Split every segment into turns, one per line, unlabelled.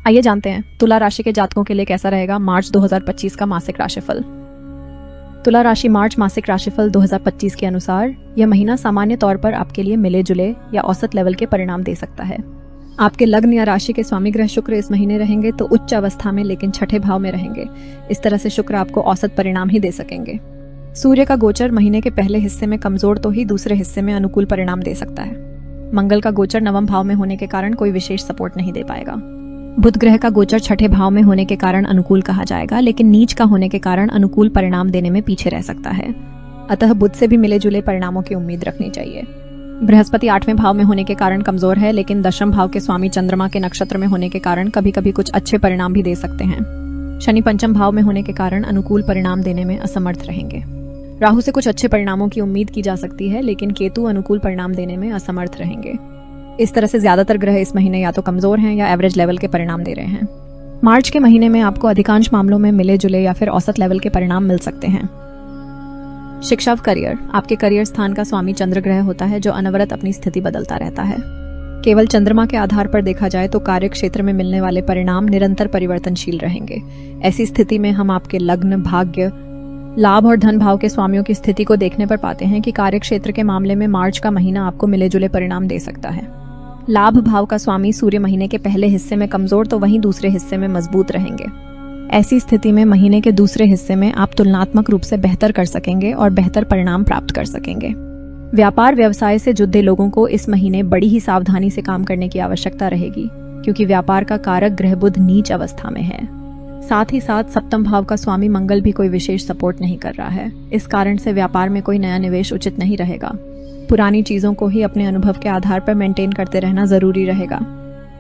आइए जानते हैं तुला राशि के जातकों के लिए कैसा रहेगा मार्च 2025 का मासिक राशिफल। तुला राशि मार्च मासिक राशिफल 2025 के अनुसार यह महीना सामान्य तौर पर आपके लिए मिले जुले या औसत लेवल के परिणाम दे सकता है। आपके लग्न या राशि के स्वामी ग्रह शुक्र इस महीने रहेंगे तो उच्च अवस्था में लेकिन छठे भाव में रहेंगे। इस तरह से शुक्र आपको औसत परिणाम ही दे सकेंगे। सूर्य का गोचर महीने के पहले हिस्से में कमजोर तो ही दूसरे हिस्से में अनुकूल परिणाम दे सकता है। मंगल का गोचर नवम भाव में होने के कारण कोई विशेष सपोर्ट नहीं दे पाएगा। बुध ग्रह का गोचर छठे भाव में होने के कारण अनुकूल कहा जाएगा, लेकिन नीच का होने के कारण अनुकूल परिणाम देने में पीछे रह सकता है। अतः बुध से भी मिले जुले परिणामों की उम्मीद रखनी चाहिए। बृहस्पति 8वें भाव में होने के कारण कमजोर है, लेकिन दशम भाव के स्वामी चंद्रमा के नक्षत्र में होने के कारण कभी कभी कुछ अच्छे परिणाम भी दे सकते हैं। शनि पंचम भाव में होने के कारण अनुकूल परिणाम देने में असमर्थ रहेंगे। राहु से कुछ अच्छे परिणामों की उम्मीद की जा सकती है, लेकिन केतु अनुकूल परिणाम देने में असमर्थ रहेंगे। इस तरह से ज्यादातर ग्रह इस महीने या तो कमजोर हैं या एवरेज लेवल के परिणाम दे रहे हैं। मार्च के महीने में आपको अधिकांश मामलों में मिले जुले या फिर औसत लेवल के परिणाम मिल सकते हैं। शिक्षा व करियर, आपके करियर स्थान का स्वामी चंद्र ग्रह होता है जो अनवरत अपनी स्थिति बदलता रहता है। केवल चंद्रमा के आधार पर देखा जाए तो कार्य क्षेत्र में मिलने वाले परिणाम निरंतर परिवर्तनशील रहेंगे। ऐसी स्थिति में हम आपके लग्न, भाग्य, लाभ और धन भाव के स्वामियों की स्थिति को देखने पर पाते हैं कि कार्य क्षेत्र के मामले में मार्च का महीना आपको मिले जुले परिणाम दे सकता है। लाभ भाव का स्वामी सूर्य महीने के पहले हिस्से में कमजोर तो वहीं दूसरे हिस्से में मजबूत रहेंगे। ऐसी स्थिति में महीने के दूसरे हिस्से में आप तुलनात्मक रूप से बेहतर कर सकेंगे और बेहतर परिणाम प्राप्त कर सकेंगे। व्यापार व्यवसाय से जुड़े लोगों को इस महीने बड़ी ही सावधानी से काम करने की आवश्यकता रहेगी, क्योंकि व्यापार का कारक ग्रह बुध नीच अवस्था में है। साथ ही साथ सप्तम भाव का स्वामी मंगल भी कोई विशेष सपोर्ट नहीं कर रहा है। इस कारण से व्यापार में कोई नया निवेश उचित नहीं रहेगा। पुरानी चीजों को ही अपने अनुभव के आधार पर मेंटेन करते रहना जरूरी रहेगा।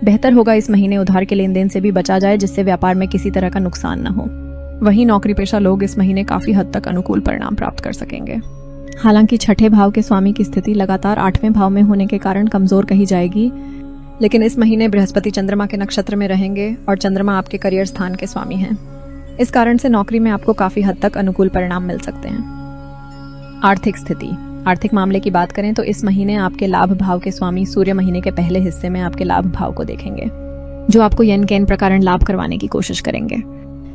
बेहतर होगा इस महीने उधार के लेन देन से भी बचा जाए, जिससे व्यापार में किसी तरह का नुकसान न हो। वहीं नौकरी पेशा लोग इस महीने काफी हद तक अनुकूल परिणाम प्राप्त कर सकेंगे। हालांकि छठे भाव के स्वामी की स्थिति लगातार 8वें भाव में होने के कारण कमजोर कही जाएगी, लेकिन इस महीने बृहस्पति चंद्रमा के नक्षत्र में रहेंगे और चंद्रमा आपके करियर स्थान के स्वामी हैं। इस कारण से नौकरी में आपको काफी हद तक अनुकूल परिणाम मिल सकते हैं। आर्थिक स्थिति, आर्थिक मामले की बात करें तो इस महीने आपके लाभ भाव के स्वामी सूर्य महीने के पहले हिस्से में आपके लाभ भाव को देखेंगे, जो आपको यन केन प्रकार लाभ करवाने की कोशिश करेंगे।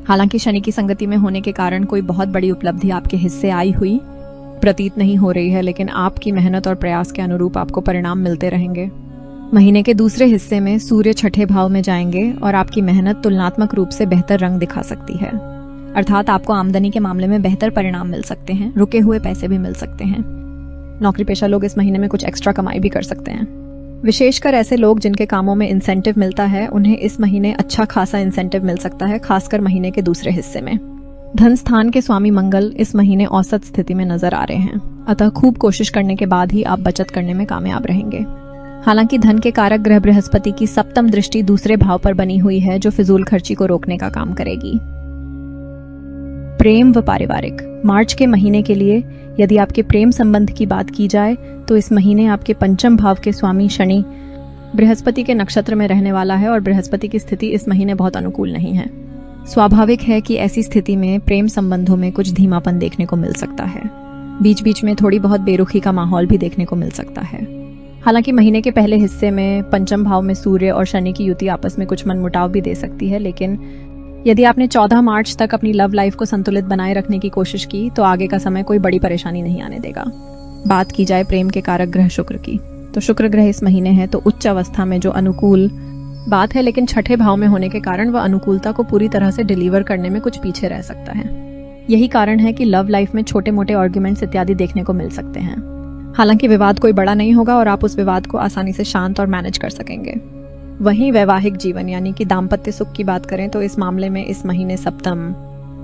हालांकि शनि की संगति में होने के कारण कोई बहुत बड़ी उपलब्धि आपके हिस्से आई हुई प्रतीत नहीं हो रही है, लेकिन आपकी मेहनत और प्रयास के अनुरूप आपको परिणाम मिलते रहेंगे। महीने के दूसरे हिस्से में सूर्य छठे भाव में जाएंगे और आपकी मेहनत तुलनात्मक रूप से बेहतर रंग दिखा सकती है, अर्थात आपको आमदनी के मामले में बेहतर परिणाम मिल सकते हैं। रुके हुए पैसे भी मिल सकते हैं। नौकरी पेशा लोग इस महीने में कुछ एक्स्ट्रा कमाई भी कर सकते हैं। विशेषकर ऐसे लोग जिनके कामों में इंसेंटिव मिलता है, उन्हें इस महीने अच्छा खासा इंसेंटिव मिल सकता है, खासकर महीने के दूसरे हिस्से में। धन स्थान के स्वामी मंगल इस महीने औसत स्थिति में नजर आ रहे हैं, अतः खूब कोशिश करने के बाद ही आप बचत करने में कामयाब रहेंगे। हालांकि धन के कारक ग्रह बृहस्पति की सप्तम दृष्टि दूसरे भाव पर बनी हुई है, जो फिजूल खर्ची को रोकने का काम करेगी। प्रेम व पारिवारिक, मार्च के महीने के लिए यदि आपके प्रेम संबंध की बात की जाए तो इस महीने आपके पंचम भाव के स्वामी शनि बृहस्पति के नक्षत्र में रहने वाला है और बृहस्पति की स्थिति इस महीने बहुत अनुकूल नहीं है। स्वाभाविक है कि ऐसी स्थिति में प्रेम संबंधों में कुछ धीमापन देखने को मिल सकता है। बीच बीच में थोड़ी बहुत बेरुखी का माहौल भी देखने को मिल सकता है। हालांकि महीने के पहले हिस्से में पंचम भाव में सूर्य और शनि की युति आपस में कुछ मनमुटाव भी दे सकती है, लेकिन यदि आपने 14 मार्च तक अपनी लव लाइफ को संतुलित बनाए रखने की कोशिश की तो आगे का समय कोई बड़ी परेशानी नहीं आने देगा। बात की जाए प्रेम के कारक ग्रह शुक्र की, तो शुक्र ग्रह इस महीने है तो उच्च अवस्था में, जो अनुकूल बात है, लेकिन छठे भाव में होने के कारण वह अनुकूलता को पूरी तरह से डिलीवर करने में कुछ पीछे रह सकता है। यही कारण है कि लव लाइफ में छोटे मोटे आर्ग्यूमेंट्स इत्यादि देखने को मिल सकते हैं। हालांकि विवाद कोई बड़ा नहीं होगा और आप उस विवाद को आसानी से शांत और मैनेज कर सकेंगे। वहीं वैवाहिक जीवन यानी कि दाम्पत्य सुख की बात करें तो इस मामले में इस महीने सप्तम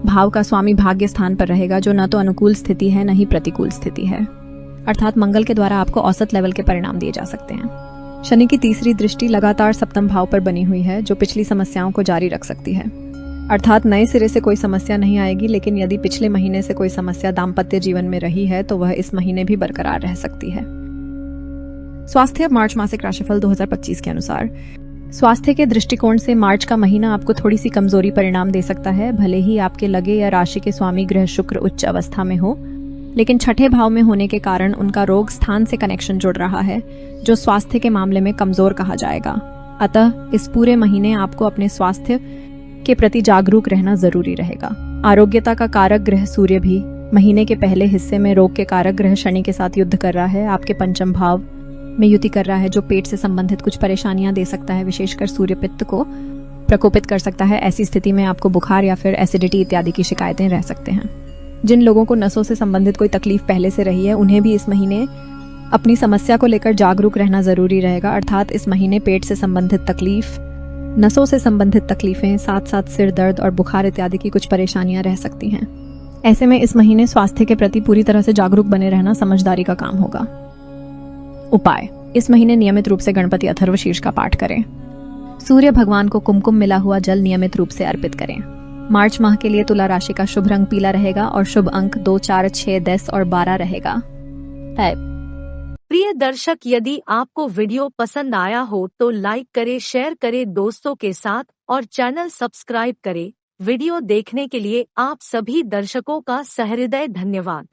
भाव का स्वामी भाग्य स्थान पर रहेगा, जो न तो अनुकूल स्थिति है न ही प्रतिकूल स्थिति है, अर्थात मंगल के द्वारा आपको औसत लेवल के परिणाम दिए जा सकते हैं। शनि की तीसरी दृष्टि लगातार सप्तम भाव पर बनी हुई है, जो पिछली समस्याओं को जारी रख सकती है, अर्थात नए सिरे से कोई समस्या नहीं आएगी, लेकिन यदि पिछले महीने से कोई समस्या दाम्पत्य जीवन में रही है तो वह इस महीने भी बरकरार रह सकती है। स्वास्थ्य, मार्च मासिक राशिफल 2025 के अनुसार स्वास्थ्य के दृष्टिकोण से मार्च का महीना आपको थोड़ी सी कमजोरी परिणाम दे सकता है। भले ही आपके लगे या राशि के स्वामी ग्रह शुक्र उच्च अवस्था में हो, लेकिन छठे भाव में होने के कारण उनका रोग स्थान से कनेक्शन जुड़ रहा है, जो स्वास्थ्य के मामले में कमजोर कहा जाएगा। अतः इस पूरे महीने आपको अपने स्वास्थ्य के प्रति जागरूक रहना जरूरी रहेगा। आरोग्यता का कारक ग्रह सूर्य भी महीने के पहले हिस्से में रोग के कारक ग्रह शनि के साथ युद्ध कर रहा है, आपके पंचम भाव में युति कर रहा है, जो पेट से संबंधित कुछ परेशानियां दे सकता है, विशेषकर सूर्य पित्त को प्रकोपित कर सकता है। ऐसी स्थिति में आपको बुखार या फिर एसिडिटी इत्यादि की शिकायतें रह सकते हैं। जिन लोगों को नसों से संबंधित कोई तकलीफ पहले से रही है, उन्हें भी इस महीने अपनी समस्या को लेकर जागरूक रहना जरूरी रहेगा। अर्थात इस महीने पेट से संबंधित तकलीफ, नसों से संबंधित तकलीफें, साथ साथ सिर दर्द और बुखार इत्यादि की कुछ परेशानियां रह सकती हैं। ऐसे में इस महीने स्वास्थ्य के प्रति पूरी तरह से जागरूक बने रहना समझदारी का काम होगा। उपाय: इस महीने नियमित रूप से गणपति अथर्वशीर्ष का पाठ करें। सूर्य भगवान को कुमकुम मिला हुआ जल नियमित रूप से अर्पित करें। मार्च माह के लिए तुला राशि का शुभ रंग पीला रहेगा और शुभ अंक 2, 4, 6, 10 और 12 रहेगा।
प्रिय दर्शक, यदि आपको वीडियो पसंद आया हो तो लाइक करें, शेयर करें दोस्तों के साथ और चैनल सब्सक्राइब करें। वीडियो देखने के लिए आप सभी दर्शकों का सहृदय धन्यवाद।